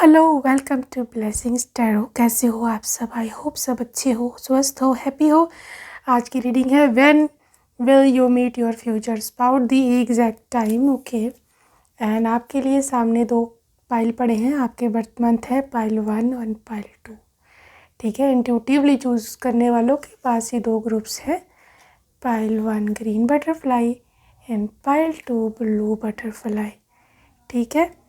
Hello, welcome to Blessings Tarot. कैसे हो आप सब? आई होप सब अच्छे हो, स्वस्थ हो, हैप्पी हो। आज की रीडिंग है when will you meet your future spouse the exact time. Okay, and आपके लिए सामने दो पाइल पड़े हैं। आपके बर्थ मंथ है पाइल 1 और पाइल 2। ठीक है, इंट्यूटिवली चूज़ करने वालों के पास ये दो ग्रुप्स हैं। Pile 1 green butterfly and pile 2 blue butterfly. ठीक है,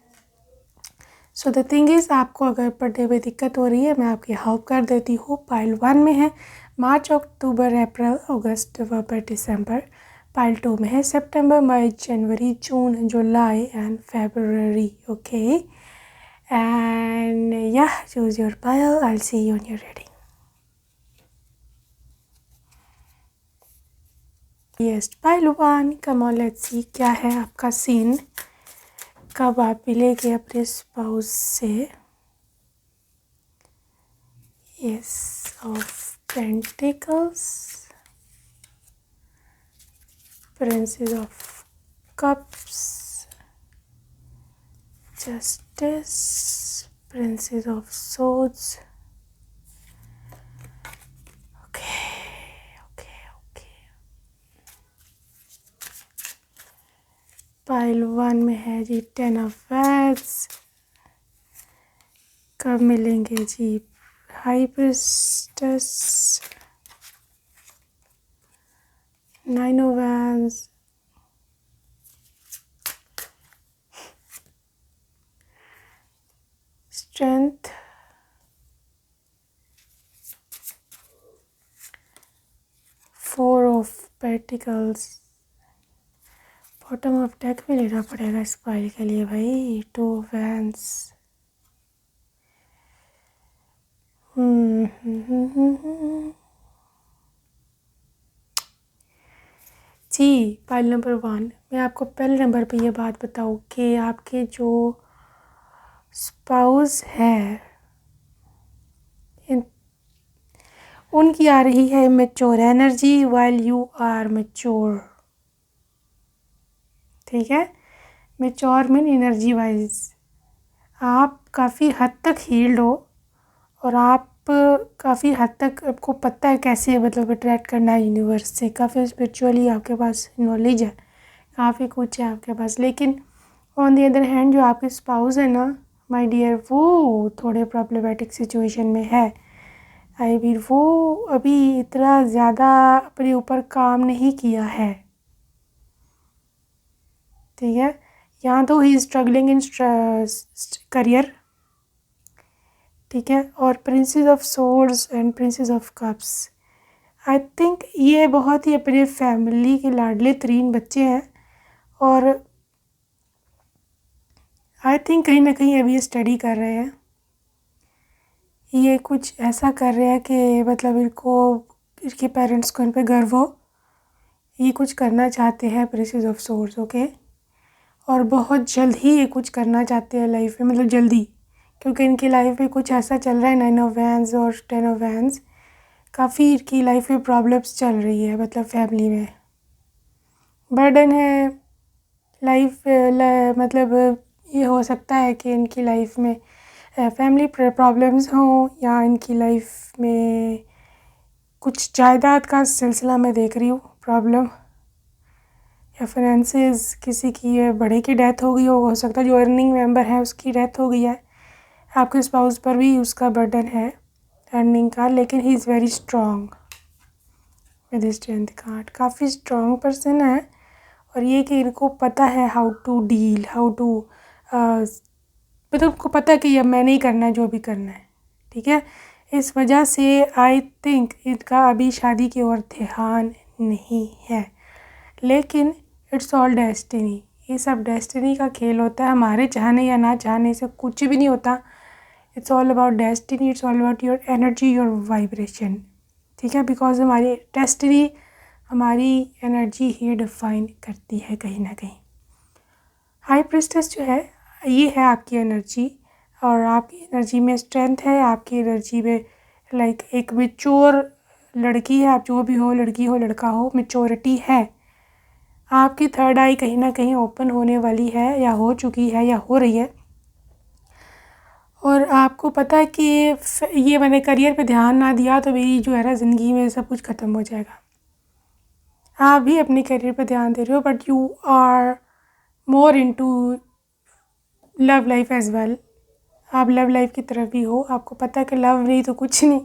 सो द थिंग इज़, आपको अगर पढ़ने में दिक्कत हो रही है मैं आपकी हेल्प कर देती हूँ। पाइल 1 में है मार्च, अक्टूबर, अप्रैल, अगस्त, नवंबर, दिसंबर। पाइल 2 में है सितंबर, मई, जनवरी, जून, जुलाई एंड फरवरी। ओके, एंड या choose your pile. I will see you in your reading. Yes, pile 1, come on let's see क्या है आपका सीन। कब आप मिलेंगे अपने स्पाउस से। Yes, of Pentacles, Princess of Cups, Justice, Princess of Swords. Okay. Pile 1 में है जी 10 of Wands। कब मिलेंगे जी high priestess, 9 of Wands, Strength, 4 of Pentacles। Bottom of deck भी लेना पड़ेगा इस पाइल के लिए भाई। 2 of Wands। जी, पाइल नंबर 1, मैं आपको पहले नंबर पे ये बात बताऊँ कि आपके जो स्पाउस है उनकी आ रही है mature energy while you are mature. ठीक है, मैच्योर मीन एनर्जी वाइज आप काफ़ी हद तक हील्ड हो और आप काफ़ी हद तक आपको पता है कैसे मतलब अट्रैक्ट करना है यूनिवर्स से। काफ़ी स्पिरिचुअली आपके पास नॉलेज है, काफ़ी कुछ है आपके पास। लेकिन ऑन दी अदर हैंड जो आपके स्पाउस है ना माय डियर, वो थोड़े प्रॉब्लमेटिक सिचुएशन में है। आई मीन वो अभी इतना ज़्यादा अपने ऊपर काम नहीं किया है। ठीक है, यहाँ तो ही स्ट्रगलिंग इन करियर। ठीक है, और princess of swords and princess of cups, I think ये बहुत ही अपने फैमिली के लाडले तरीन बच्चे हैं और आई थिंक कहीं ना कहीं अभी ये स्टडी कर रहे हैं। ये कुछ ऐसा कर रहे हैं कि मतलब इनको, इनके पेरेंट्स को इन पर गर्व हो। ये कुछ करना चाहते हैं प्रिंसेस ऑफ सोर्ड्स। ओके, और बहुत जल्द ही ये कुछ करना चाहते हैं लाइफ में, मतलब जल्दी, क्योंकि इनकी लाइफ में कुछ ऐसा चल रहा है। 9 ऑफ वैंड्स और 10 ऑफ वैंड्स, काफ़ी इनकी लाइफ में प्रॉब्लम्स चल रही है, मतलब फैमिली में बर्डन है लाइफ। मतलब ये हो सकता है कि इनकी लाइफ में फैमिली प्रॉब्लम्स हों या इनकी लाइफ में कुछ जायदाद का सिलसिला मैं देख रही हूँ प्रॉब्लम, या फाइनेंसेस, किसी की बड़े की डेथ हो गई हो सकता है जो अर्निंग मेंबर है उसकी डेथ हो गई है। आपके स्पाउस पर भी उसका बर्डन है अर्निंग का, लेकिन he is very strong with strength card. काफ़ी स्ट्रॉन्ग पर्सन है और ये कि इनको पता है how to deal, how to मतलब उनको पता है कि ये मैंने ही करना है जो भी करना है। ठीक है, इस वजह से आई थिंक इनका अभी शादी की ओर ध्यान नहीं है, लेकिन इट्स ऑल डेस्टिनी। ये सब डेस्टिनी का खेल होता है, हमारे चाहने या ना चाहने से कुछ भी नहीं होता। It's all about destiny, it's all about your energy, your vibration. ठीक है, बिकॉज हमारी डेस्टिनी हमारी एनर्जी ही डिफाइन करती है कहीं ना कहीं। हाई प्रिस्टेस जो है ये है आपकी एनर्जी, और आपकी एनर्जी में स्ट्रेंथ है, आपकी एनर्जी में लाइक एक मैच्योर लड़की है। आप जो भी हो, लड़की हो लड़का हो, मैच्योरिटी है। आपकी थर्ड आई कहीं ना कहीं ओपन होने वाली है या हो चुकी है या हो रही है, और आपको पता है कि ये मैंने करियर पे ध्यान ना दिया तो मेरी जो है ना ज़िंदगी में सब कुछ ख़त्म हो जाएगा। आप भी अपने करियर पे ध्यान दे रहे हो but you are more into love life as well. आप लव लाइफ की तरफ भी हो, आपको पता है कि लव नहीं तो कुछ नहीं,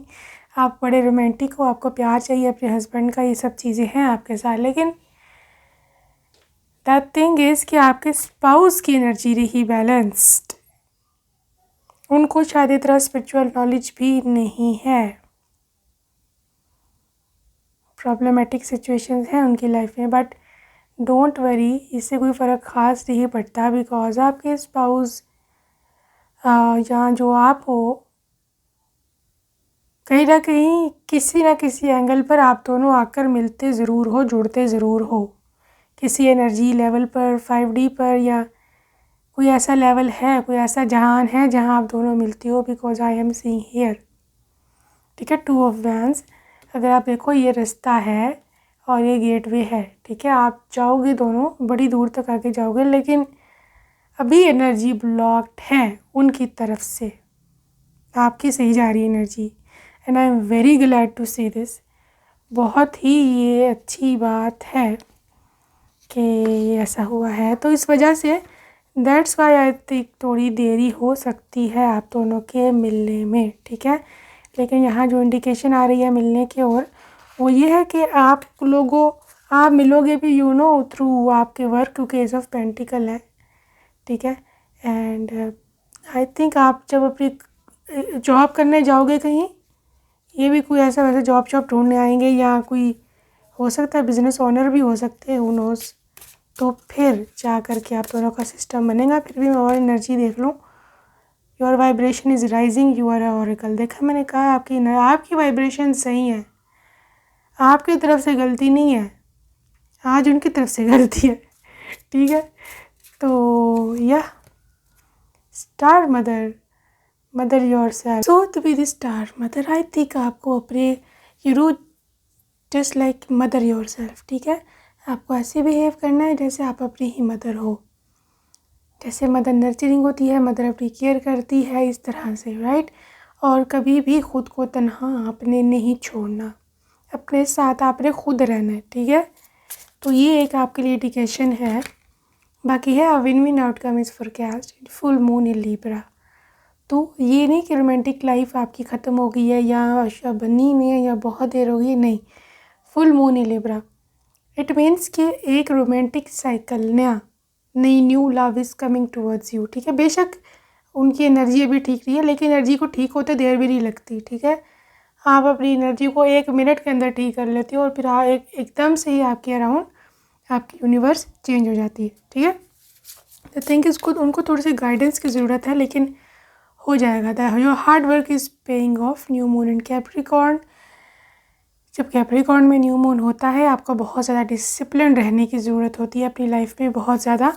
आप बड़े रोमांटिक हो, आपको प्यार चाहिए अपने हस्बैंड का, ये सब चीज़ें हैं आपके साथ। लेकिन दैट थिंग इज़ कि आपके स्पाउस की एनर्जी रही बैलेंस्ड, उनको शायद इतना स्पिरिचुअल नॉलेज भी नहीं है, प्रॉब्लमेटिक सिचुएशंस हैं उनकी लाइफ में। बट डोंट वरी, इससे कोई फ़र्क ख़ास नहीं पड़ता बिकॉज आपके स्पाउस या जो आप हो, कहीं ना कहीं किसी ना किसी एंगल पर आप दोनों आकर मिलते ज़रूर हो, जुड़ते ज़रूर हो, किसी एनर्जी लेवल पर, 5D पर, या कोई ऐसा लेवल है, कोई ऐसा जहान है जहाँ आप दोनों मिलती हो। Because I am seeing here, ठीक है, 2 ऑफ वैंस। अगर आप देखो ये रास्ता है और ये गेटवे है, ठीक है, आप जाओगे दोनों बड़ी दूर तक आके जाओगे, लेकिन अभी एनर्जी ब्लॉक्ड है उनकी तरफ से, आपकी सही जा रही energy. And I am very glad to see this, बहुत ही ये अच्छी बात है कि ऐसा हुआ है। तो इस वजह से दैट्स वाई आई थिंक थोड़ी देरी हो सकती है आप दोनों के मिलने में, ठीक है। लेकिन यहाँ जो इंडिकेशन आ रही है मिलने की ओर, वो ये है कि आप लोगों, आप मिलोगे भी यू नो थ्रू आपके वर्क, क्योंकि एज ऑफ पेंटिकल है, ठीक है। एंड आई थिंक आप जब अपनी जॉब करने जाओगे कहीं, ये भी कोई ऐसा वैसा जॉब ढूंढने आएंगे, या कोई हो सकता है बिजनेस ओनर भी हो सकते हैं, हू नोज़। तो फिर जा कर के आप दोनों का सिस्टम बनेगा। फिर भी मैं और एनर्जी देख लूँ, your vibration is rising, you are a oracle. देखा, मैंने कहा आपकी वाइब्रेशन सही है, आपकी तरफ से गलती नहीं है, आज उनकी तरफ से गलती है, ठीक है। तो यह star mother yourself, so to be the star mother, I think आपको अपने you just like mother yourself, ठीक है। आपको ऐसे बिहेव करना है जैसे आप अपनी ही मदर हो, जैसे मदर नर्चरिंग होती है, मदर अपनी केयर करती है, इस तरह से, राइट। और कभी भी खुद को तन्हा आपने नहीं छोड़ना, अपने साथ आपने खुद रहना है, ठीक है। तो ये एक आपके लिए इंडिकेशन है। बाकी है win win outcome is forecast full moon in Libra. तो ये नहीं कि रोमांटिक लाइफ आपकी ख़त्म हो गई है या बनी नहीं है या बहुत देर हो गई, नहीं, full moon in Libra it means कि एक रोमांटिक साइकिल नई new love is coming towards you, ठीक है। बेशक उनकी एनर्जी अभी ठीक नहीं है, लेकिन एनर्जी को ठीक होते देर भी नहीं लगती, ठीक है। आप अपनी एनर्जी को 1 मिनट के अंदर ठीक कर लेते हो और फिर एकदम से ही आपके अराउंड आपकी यूनिवर्स चेंज हो जाती है, ठीक है। द थिंक इज़ गुड, उनको थोड़ी सी गाइडेंस की ज़रूरत है, लेकिन हो जाएगा। Your hard work is paying off. New moon in Capricorn, जब कैप्रिकॉर्न में न्यू मून होता है, आपको बहुत ज़्यादा डिसिप्लिन रहने की ज़रूरत होती है अपनी लाइफ में, बहुत ज़्यादा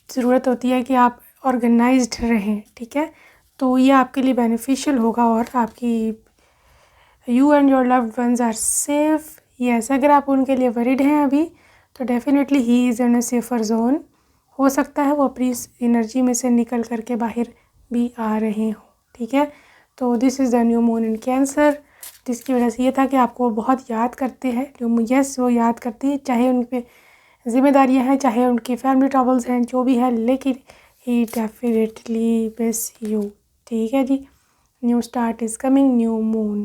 ज़रूरत होती है कि आप ऑर्गेनाइज्ड रहें, ठीक है। तो ये आपके लिए बेनिफिशियल होगा और आपकी you and your loved ones are safe. Yes, अगर आप उनके लिए वरीड हैं अभी, तो definitely he is in a safer zone. हो सकता है वो अपनी इस एनर्जी में से निकल करके बाहर भी आ रहे हों, ठीक है। तो this is the new moon in cancer, जिसकी वजह से ये था कि आपको बहुत याद करते हैं, यस वो याद करती है, चाहे उन पर जिम्मेदारियाँ हैं, चाहे उनकी फैमिली ट्रबल्स हैं, जो भी है, लेकिन ही डेफिनेटली मिस यू, ठीक है जी। New start is coming, new moon.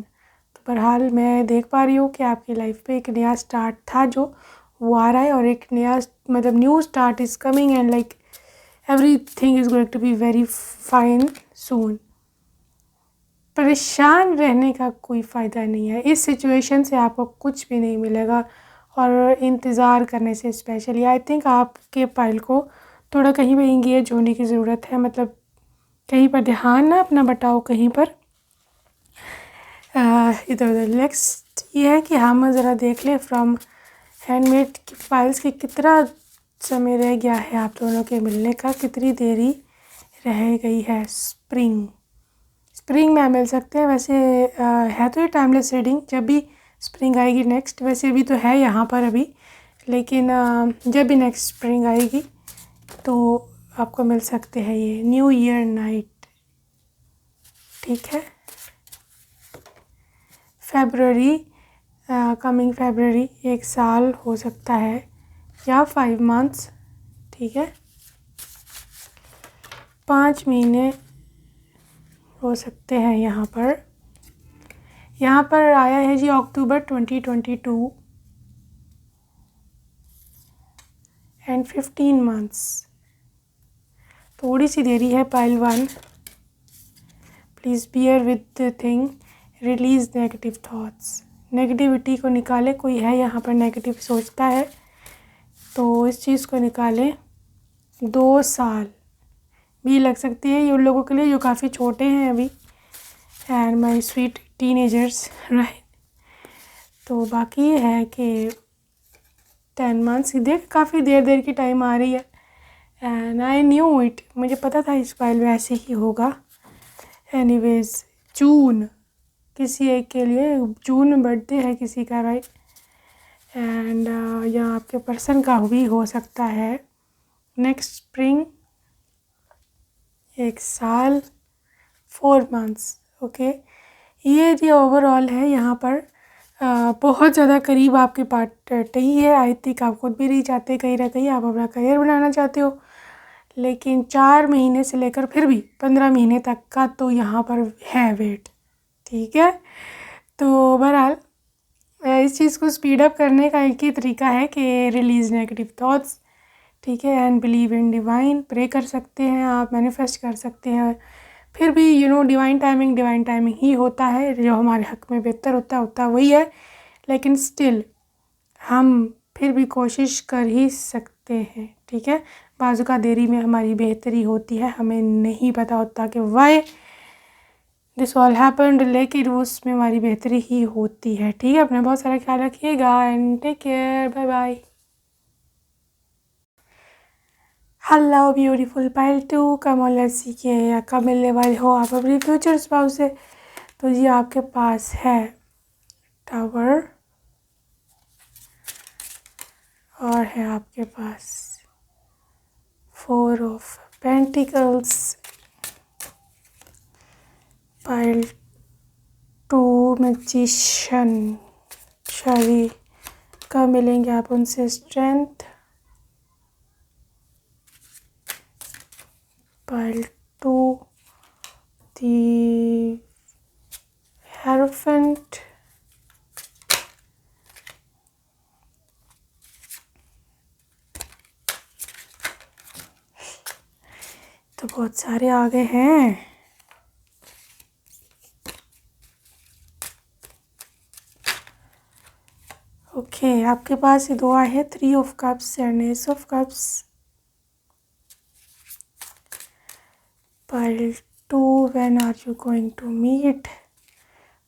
तो बहरहाल मैं देख पा रही हूँ कि आपकी लाइफ पे एक नया स्टार्ट था जो वो आ रहा है, और एक नया मतलब new start is coming and like everything is going to be very fine soon. परेशान रहने का कोई फ़ायदा नहीं है, इस सिचुएशन से आपको कुछ भी नहीं मिलेगा, और इंतज़ार करने से स्पेशली आई थिंक आपके पाइल को थोड़ा कहीं पर इंगेज होने की ज़रूरत है, मतलब कहीं पर ध्यान ना अपना बटाओ कहीं पर इधर उधर। नेक्स्ट ये है कि हम ज़रा देख लें फ्रॉम हैंडमेड की फाइल्स की कितना समय रह गया है आप दोनों के मिलने का, कितनी देरी रह गई है। स्प्रिंग में मिल सकते हैं वैसे, है तो ये टाइमलेस रीडिंग, जब भी स्प्रिंग आएगी नेक्स्ट, वैसे अभी तो है यहाँ पर अभी, लेकिन जब भी नेक्स्ट स्प्रिंग आएगी तो आपको मिल सकते हैं ये न्यू ईयर नाइट, ठीक है। फरवरी, कमिंग फरवरी 1 साल हो सकता है या 5 मंथ्स, ठीक है। 5 महीने हो सकते हैं। यहाँ पर आया है जी अक्टूबर 2022 एंड 15 मंथ्स। थोड़ी सी देरी है। Pile 1, please bear with the thing, release negative thoughts. Negativity को निकाले। कोई है यहाँ पर नेगेटिव सोचता है तो इस चीज़ को निकालें। 2 साल भी लग सकती है ये उन लोगों के लिए जो काफ़ी छोटे हैं अभी, and my sweet teenagers, right. तो बाकी ये है कि 10 मंथ्स, देख काफ़ी देर की टाइम आ रही है। एंड आई न्यू इट, मुझे पता था इस फाइल में ऐसे ही होगा। एनीवेज, जून, किसी एक के लिए जून में बर्थडे है किसी का, राइट। एंड या आपके पर्सन का भी हो सकता है। नेक्स्ट स्प्रिंग, 1 साल, 4 मंथ्स, ओके। ये जो ओवरऑल है यहाँ पर बहुत ज़्यादा करीब आपके पार्ट ही है। आई थिंक आप खुद भी नहीं चाहते, कहीं ना कहीं आप अपना करियर बनाना चाहते हो, लेकिन 4 महीने से लेकर फिर भी 15 महीने तक का तो यहाँ पर है वेट, ठीक है। तो बहरहाल इस चीज़ को स्पीड अप करने का एक ही तरीका है कि रिलीज़ नेगेटिव थॉट्स, ठीक है, and believe in divine. Pray कर सकते हैं आप, मैनिफेस्ट कर सकते हैं। फिर भी डिवाइन टाइमिंग ही होता है। जो हमारे हक़ में बेहतर होता वही है, लेकिन स्टिल हम फिर भी कोशिश कर ही सकते हैं, ठीक है। बाज़ू का देरी में हमारी बेहतरी होती है, हमें नहीं पता होता कि वाई दिस ऑल हैपेंड, लेकिन उसमें हमारी बेहतरी ही होती है, ठीक है। अपना बहुत सारा ख्याल रखिएगा and take care, bye bye. Hello beautiful pile 2, come और लेट्स सी के या कब मिलने वाले हो आप अपनी फ्यूचर स्पाउस से। तो जी आपके पास है टावर और है आपके पास 4 ऑफ पेंटिकल्स। पाइल 2 मैजिशियन, शादी कब मिलेंगे आप उनसे, स्ट्रेंथ। पाइल 2 दी हेरोफेंट, तो बहुत सारे आ गए हैं। ओके आपके पास ये 2 आए हैं, 3 of cups and ace of cups. Pile 2, when are you going to meet,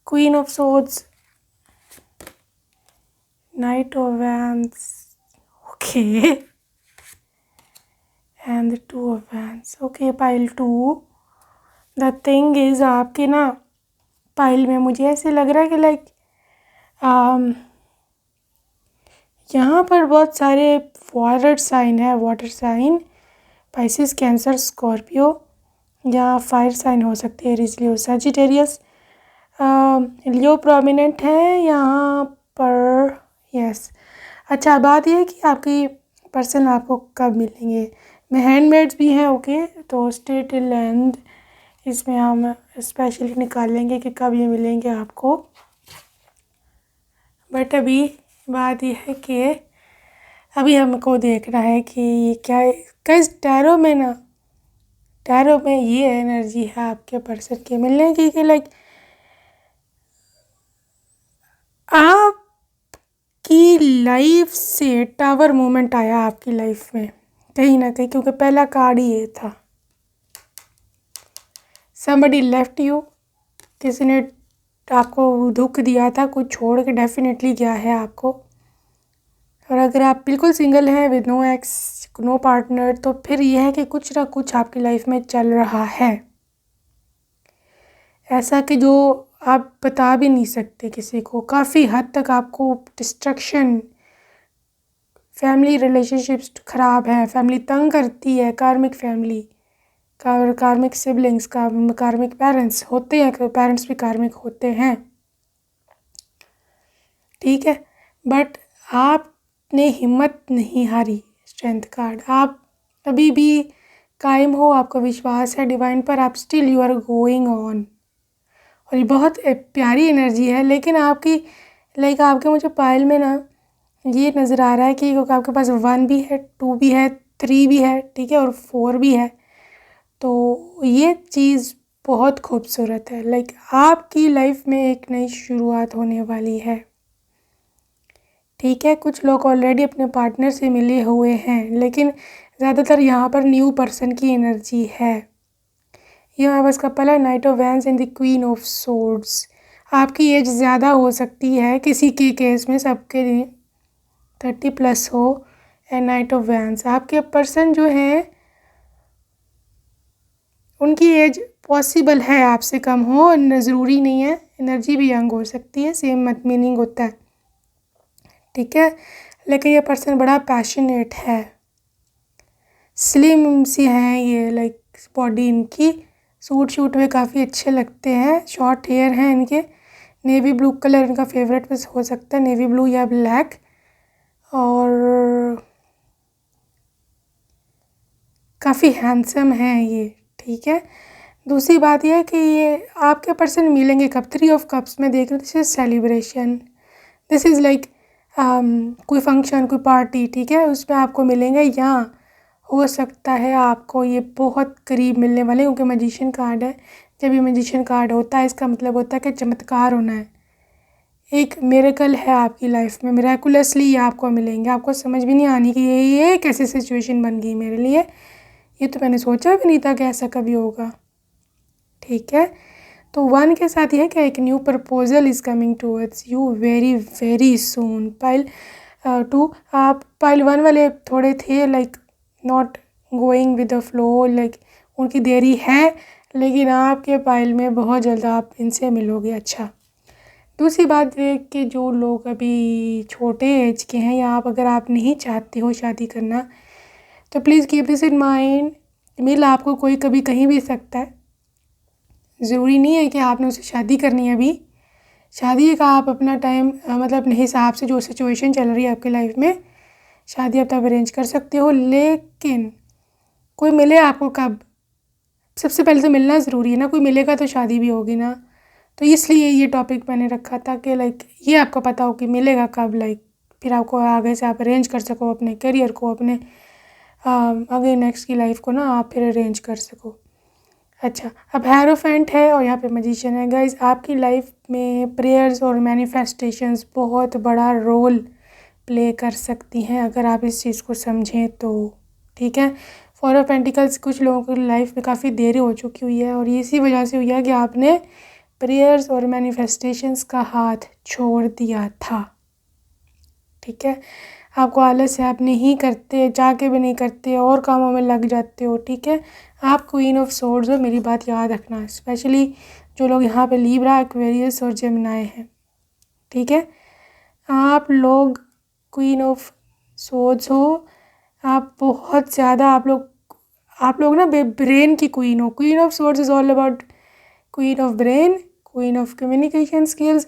queen of swords, knight of wands, okay, and 2 of wands. Okay pile 2, the thing is आपके ना पाइल में मुझे ऐसे लग रहा है कि लाइक यहाँ पर बहुत सारे वाटर साइन है, water sign, Pisces, Cancer, Scorpio, या फायर साइन हो सकती है, लियो, सजिटेरियस। लियो प्रोमिनेंट है यहाँ पर, यस। अच्छा बात यह है कि आपकी पर्सन आपको कब मिलेंगे। में हैंडमेड्स भी हैं, ओके। तो स्टे टिल एंड, इसमें हम स्पेशली निकाल लेंगे कि कब ये मिलेंगे आपको। बट अभी बात यह है कि अभी हमको देखना है कि ये क्या है। किस टैरो में ना, टैरो में ये एनर्जी है आपके पर्सन के मिलने की कि लाइक आपकी लाइफ से टावर मोमेंट आया आपकी लाइफ में कहीं ना कहीं, क्योंकि पहला कार्ड ही ये था। somebody left you, किसी ने आपको दुख दिया था, कुछ छोड़ के डेफिनेटली गया है आपको। और अगर आप बिल्कुल सिंगल हैं with no ex, no partner, तो फिर यह है कि कुछ ना कुछ आपकी लाइफ में चल रहा है ऐसा कि जो आप बता भी नहीं सकते किसी को। काफ़ी हद तक आपको डिस्ट्रक्शन, फैमिली रिलेशनशिप्स ख़राब है, फैमिली तंग करती है, कार्मिक फैमिली कार्मिक सिबलिंग्स, कार्मिक पेरेंट्स होते हैं, पेरेंट्स भी कार्मिक होते हैं, ठीक है। बट आपने हिम्मत नहीं हारी, स्ट्रेंथ कार्ड, आप अभी भी कायम हो, आपका विश्वास है डिवाइन पर, आप still you are going on. और ये बहुत प्यारी एनर्जी है। लेकिन आपकी आपके मुझे पायल में ना ये नज़र आ रहा है कि आपके पास 1 भी है, 2 भी है, 3 भी है, ठीक है, और 4 भी है। तो ये चीज़ बहुत खूबसूरत है। आपकी लाइफ में एक नई शुरुआत होने वाली है, ठीक है। कुछ लोग ऑलरेडी अपने पार्टनर से मिले हुए हैं, लेकिन ज़्यादातर यहाँ पर न्यू पर्सन की एनर्जी है। ये हमारे पास कपल है, night of vents and the queen of swords. आपकी एज ज़्यादा हो सकती है किसी के केस में, सबके लिए 30+ हो। एंड नाइट ऑफ वैंस, आपके पर्सन जो हैं उनकी एज पॉसिबल है आपसे कम हो, ज़रूरी नहीं है। एनर्जी भी यंग हो सकती है, सेम मत मीनिंग होता है, ठीक है। लेकिन ये पर्सन बड़ा पैशनेट है, स्लिम सी हैं ये, बॉडी इनकी, सूट शूट में काफ़ी अच्छे लगते हैं, शॉर्ट हेयर हैं इनके, नेवी ब्लू कलर इनका फेवरेट बस हो सकता है, नेवी ब्लू या ब्लैक। और काफ़ी हैंडसम हैं ये, ठीक है। दूसरी बात यह है कि ये आपके पर्सन मिलेंगे कब, 3 ऑफ कप्स में देख रहे हो, this is celebration, this is कोई फंक्शन, कोई पार्टी, ठीक है, उसमें आपको मिलेंगे, या हो सकता है आपको ये बहुत करीब मिलने वाले, क्योंकि मैजिशियन कार्ड है। जब ये मैजिशियन कार्ड होता है इसका मतलब होता है कि चमत्कार होना है, एक मिरेकल है आपकी लाइफ में, मिरेकुलसली ये आपको मिलेंगे। आपको समझ भी नहीं आनी कि ये कैसी सिचुएशन बन गई मेरे लिए, ये तो मैंने सोचा भी नहीं था कि ऐसा कभी होगा, ठीक है। तो 1 के साथ यह है कि एक new proposal is coming towards you very very soon. Pile 2, आप पाइल 1 वाले थोड़े थे not going with the flow, उनकी देरी है, लेकिन आपके पाइल में बहुत जल्द आप इनसे मिलोगे। अच्छा, दूसरी बात ये कि जो लोग अभी छोटे एज के हैं, या अगर आप नहीं चाहते हो शादी करना, तो please keep this in mind, मिल आपको कोई कभी कहीं भी सकता है। ज़रूरी नहीं है कि आपने उससे शादी करनी है अभी। शादी का आप अपना टाइम अपने हिसाब से, जो सिचुएशन चल रही है आपकी लाइफ में, शादी आप तब अरेंज कर सकते हो। लेकिन कोई मिले आपको कब, सबसे पहले तो मिलना ज़रूरी है ना, कोई मिलेगा तो शादी भी होगी ना। तो इसलिए ये टॉपिक मैंने रखा था कि ये आपको पता हो कि मिलेगा कब, फिर आपको आगे से आप अरेंज कर सको अपने करियर को, अपने आगे नेक्स्ट की लाइफ को ना आप फिर अरेंज कर सको। अच्छा, अब हेरोफेंट है और यहाँ पे मैजिशियन है। गाइज, आपकी लाइफ में प्रेयर्स और मैनिफेस्टेशंस बहुत बड़ा रोल प्ले कर सकती हैं, अगर आप इस चीज़ को समझें तो, ठीक है। 4 ऑफ पेंटिकल्स कुछ लोगों की लाइफ में काफ़ी देरी हो चुकी हुई है, और इसी वजह से हुई है कि आपने प्रेयर्स और मैनिफेस्टेशंस का हाथ छोड़ दिया था, ठीक है। आपको आलस है, आप नहीं करते, चाह के भी नहीं करते, और कामों में लग जाते हो, ठीक है। आप क्वीन ऑफ सोर्ड्स हो, मेरी बात याद रखना, स्पेशली जो लोग यहाँ पे लिब्रा, एक्वेरियस और जेमिनी हैं, ठीक है। आप लोग क्वीन ऑफ सोर्ड्स हो, आप बहुत ज़्यादा, आप लोग ना ब्रेन की क्वीन हो। Queen of swords is all about queen of brain, queen of communication skills,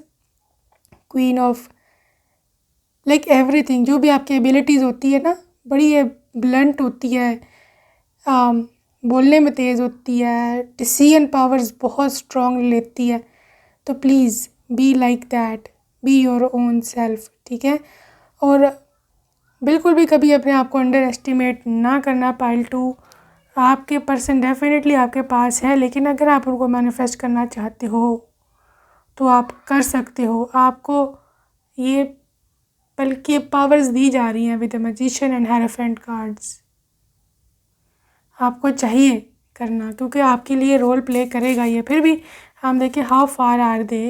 queen of everything. जो भी आपकी एबिलिटीज़ होती है ना, बड़ी ये ब्लंट होती है, बोलने में तेज़ होती है, डिसीजन पावर्स बहुत स्ट्रॉन्ग लेती है। तो please be like that, be your own self, ठीक है। और बिल्कुल भी कभी अपने आप को अंडर एस्टिमेट ना करना। पाइल 2, आपके पर्सन डेफिनेटली आपके पास है, लेकिन अगर आप उनको मैनिफेस्ट करना चाहते हो तो आप कर सकते हो। आपको ये बल्कि पावर्स दी जा रही हैं with the magician and hierophant cards, आपको चाहिए करना, क्योंकि आपके लिए रोल प्ले करेगा ये। फिर भी हम देखें how far are they,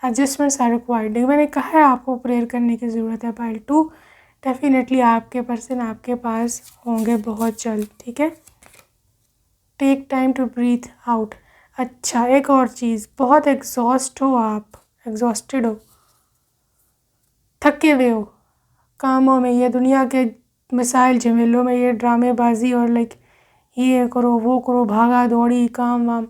adjustments are required. मैंने कहा है आपको प्रेयर करने की ज़रूरत है। पाइल 2, डेफिनेटली आपके पर्सन आपके पास होंगे बहुत जल्द, ठीक है। Take time to breathe out. अच्छा, एक और चीज़, बहुत एग्जॉस्ट हो आप, एग्जॉस्टेड हो, थके हुए हो कामों में, ये दुनिया के मसाइल झमेलों में, ये ड्रामेबाजी और ये करो वो करो, भागा दौड़ी काम वाम।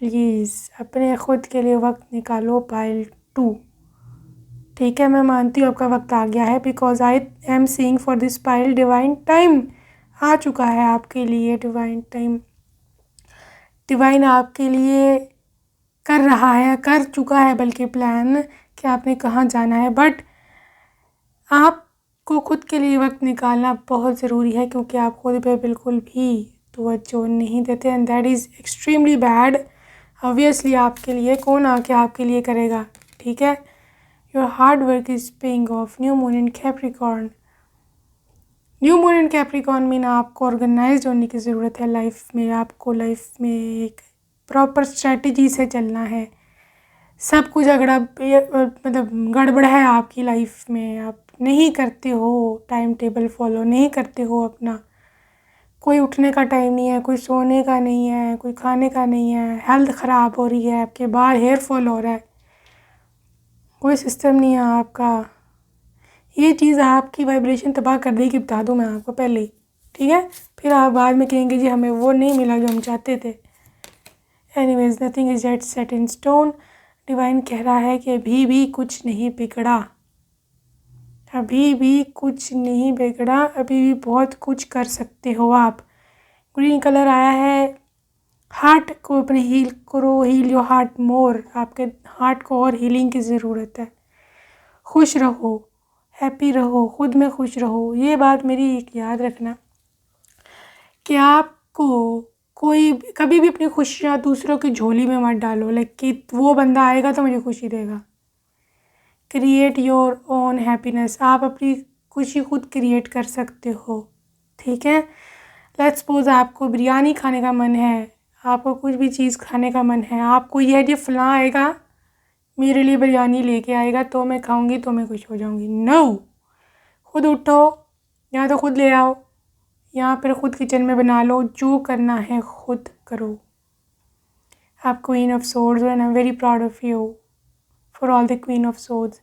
प्लीज़ अपने ख़ुद के लिए वक्त निकालो पाइल 2। ठीक है, मैं मानती हूँ आपका वक्त आ गया है, because I am seeing for this pile divine time आ चुका है आपके लिए। डिवाइन टाइम, डिवाइन आपके लिए कर रहा है, कर चुका है बल्कि प्लान कि आपने कहाँ जाना है। बट आपको ख़ुद के लिए वक्त निकालना बहुत ज़रूरी है, क्योंकि आप खुद पे बिल्कुल भी तवज्जो नहीं देते, and that is extremely bad. Obviously आपके लिए कौन आके आपके लिए करेगा, ठीक है। Your hard work is paying off. New moon in Capricorn, new moon in Capricorn mean आपको ऑर्गेनाइज्ड होने की ज़रूरत है लाइफ में। आपको लाइफ में एक प्रॉपर स्ट्रेटजी से चलना है। सब कुछ मतलब गड़बड़ है आपकी लाइफ में, आप नहीं करते हो टाइम टेबल फॉलो, नहीं करते हो अपना। कोई उठने का टाइम नहीं है, कोई सोने का नहीं है, कोई खाने का नहीं है, हेल्थ ख़राब हो रही है, आपके बाल हेयर फॉल हो रहा है, कोई सिस्टम नहीं है आपका। ये चीज़ आपकी वाइब्रेशन तबाह कर देगी, बता दूँ मैं आपको पहले ही, ठीक है। फिर आप बाद में कहेंगे जी हमें वो नहीं मिला जो हम चाहते थे। Anyways, nothing is yet set in stone. Divine कह रहा है कि अभी भी कुछ नहीं बिगड़ा, अभी भी कुछ नहीं बिगड़ा, अभी भी बहुत कुछ कर सकते हो आप। ग्रीन कलर आया है, हार्ट को अपने हील करो, हील योर हार्ट मोर। आपके हार्ट को और हीलिंग की ज़रूरत है। खुश रहो, हैप्पी रहो, ख़ुद में खुश रहो। ये बात मेरी एक याद रखना कि आपको कोई कभी भी अपनी खुशियाँ दूसरों की झोली में मत डालो, लाइक कि वो बंदा आएगा तो मुझे खुशी देगा। क्रिएट योर ओन हैप्पीनेस, आप अपनी खुशी खुद क्रिएट कर सकते हो, ठीक है। लेट्स सपोज आपको बिरयानी खाने का मन है, आपको कुछ भी चीज़ खाने का मन है, आपको यह है कि फ़लाँ आएगा मेरे लिए बिरयानी लेके आएगा तो मैं खाऊंगी तो मैं खुश हो जाऊंगी। नो, खुद उठो या तो खुद ले आओ या फिर ख़ुद किचन में बना लो, जो करना है खुद करो। आप queen of swords and I am very proud of you for all the queen of swords.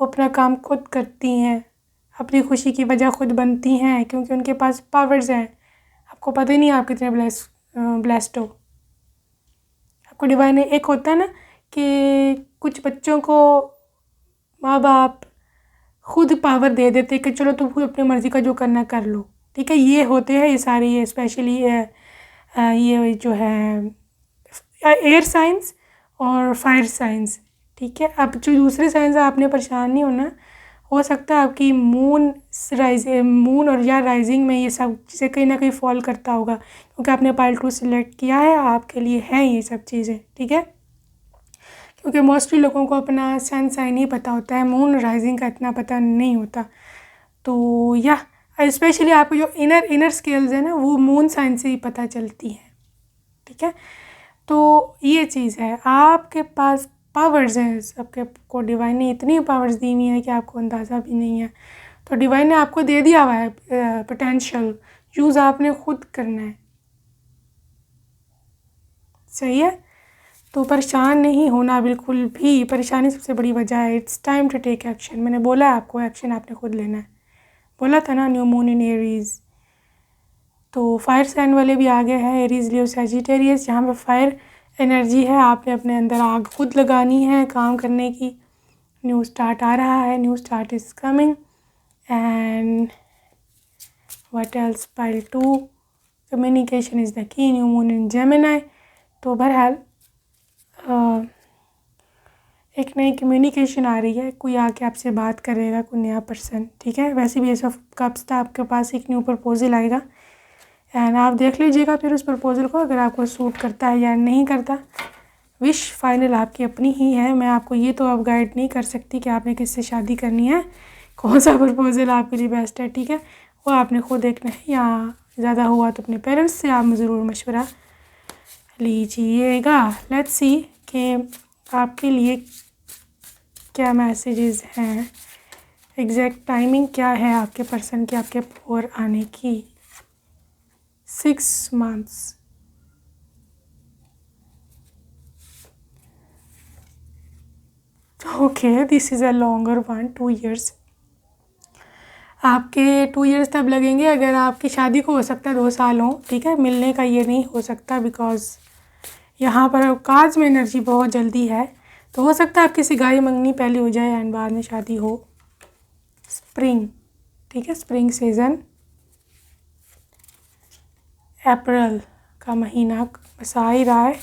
वो अपना काम खुद करती हैं, अपनी खुशी की वजह खुद बनती हैं, क्योंकि उनके पास पावर्स हैं। आपको पता ही नहीं आप कितने ब्लेस्ड हो। आपको डिवाइन एक होता है ना कि कुछ बच्चों को माँ बाप खुद पावर दे देते कि चलो तुम खुद अपनी मर्ज़ी का जो करना कर लो, ठीक है। ये होते हैं ये सारे, ये स्पेशली ये जो है एयर साइंस और फायर साइंस, ठीक है। अब जो दूसरे साइंस आपने परेशान नहीं होना। हो सकता है आपकी मून और या राइजिंग में ये सब चीज़ें कहीं ना कहीं फॉल करता होगा, क्योंकि आपने पाइल 2 सिलेक्ट किया है, आपके लिए हैं ये सब चीज़ें, ठीक है। क्योंकि मोस्टली लोगों को अपना सन साइन ही पता होता है, मून राइजिंग का इतना पता नहीं होता। तो या स्पेशली आपको जो इनर स्केल्स है ना, वो मून साइन से ही पता चलती हैं, ठीक है। तो ये चीज़ है, आपके पास पावर्स हैं, सबके को डिवाइन ने इतनी पावर्स दी हुई है कि आपको अंदाज़ा भी नहीं है। तो डिवाइन ने आपको दे दिया हुआ है पोटेंशियल, यूज़ आपने खुद करना है, सही है। तो परेशान नहीं होना बिल्कुल भी, परेशानी सबसे बड़ी वजह है। It's time to take action. मैंने बोला है आपको एक्शन आपने खुद लेना है, बोला था ना। न्यू मून इन एरीज़, तो फायर साइन वाले भी आगे हैं, एरीज़ लियो सैजिटेरियस, जहाँ पे फायर एनर्जी है। आपने अपने अंदर आग खुद लगानी है काम करने की। न्यू स्टार्ट आ रहा है, new start is coming. And what else, pile 2 communication is the key. New moon in Gemini, तो बहरहाल एक नई कम्युनिकेशन आ रही है, कोई आके आपसे बात करेगा, कोई नया पर्सन, ठीक है। वैसे भी एस ऑफ कप्स था, आपके पास एक न्यू प्रपोजल आएगा एंड आप देख लीजिएगा फिर उस प्रपोजल को, अगर आपको सूट करता है या नहीं करता। विश फाइनल आपकी अपनी ही है, मैं आपको ये तो अब गाइड नहीं कर सकती कि आपने किससे शादी करनी है, कौन सा प्रपोजल आपके लिए बेस्ट है, ठीक है। वो आपने खुद देखना है, या ज़्यादा हुआ तो अपने पेरेंट्स से आप ज़रूर मशवरा लीजिएगा। लेट्स सी कि आपके लिए क्या मैसेजेस हैं, एग्जैक्ट टाइमिंग क्या है आपके पर्सन की आपके और आने की। 6 months, okay, this is a longer one, 2 years. आपके 2 ईयर्स तब लगेंगे अगर आपकी शादी को हो सकता है 2 साल हो, ठीक है। मिलने का ये नहीं हो सकता बिकॉज़ यहाँ पर कार्ड्स में एनर्जी बहुत जल्दी है। तो हो सकता है आपकी सगाई मंगनी पहले हो जाए एंड बाद में शादी हो। स्प्रिंग, ठीक है, स्प्रिंग सीज़न, अप्रैल का महीना बस आ ही रहा है।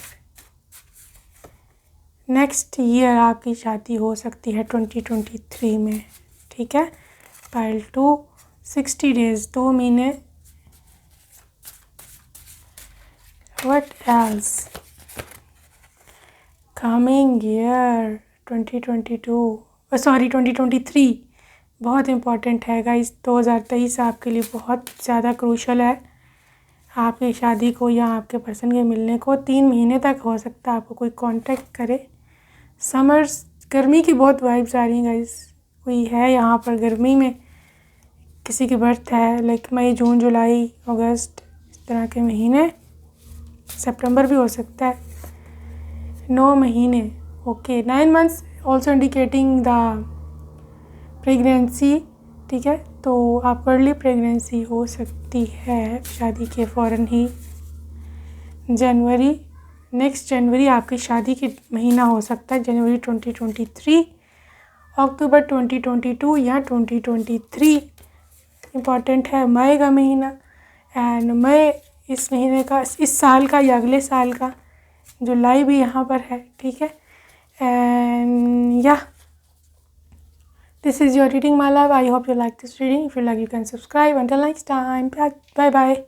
नेक्स्ट ईयर आपकी शादी हो सकती है 2023 में, ठीक है। पाइल 2 60 डेज, 2 महीने। व्हाट एल्स, कमिंग ईयर 2023 बहुत इम्पॉर्टेंट है गाइस। 2023 आपके लिए बहुत ज़्यादा क्रूशल है। आपकी शादी को या आपके पर्सन के मिलने को 3 महीने तक हो सकता है आपको कोई कांटेक्ट करे। समर्स, गर्मी की बहुत वाइब्स आ रही हैं गाइस। कोई है यहाँ पर गर्मी में, किसी की बर्थ है, लाइक मई, जून, जुलाई, अगस्त, इस तरह के महीने। सितंबर भी हो सकता है। 9 महीने, okay. 9 months also indicating the pregnancy, ठीक है। तो आपको अर्ली प्रेगनेंसी हो सकती है शादी के फ़ौरन ही। जनवरी, नेक्स्ट जनवरी आपकी शादी के महीना हो सकता है, जनवरी 2023, अक्टूबर 2022 या 2023। इम्पॉर्टेंट है मई का महीना, एंड मई इस महीने का, इस साल का या अगले साल का। जुलाई भी यहाँ पर है, ठीक है। एंड या this is your reading my love. I hope you like this reading. If you like, you can subscribe. Until next time, bye bye.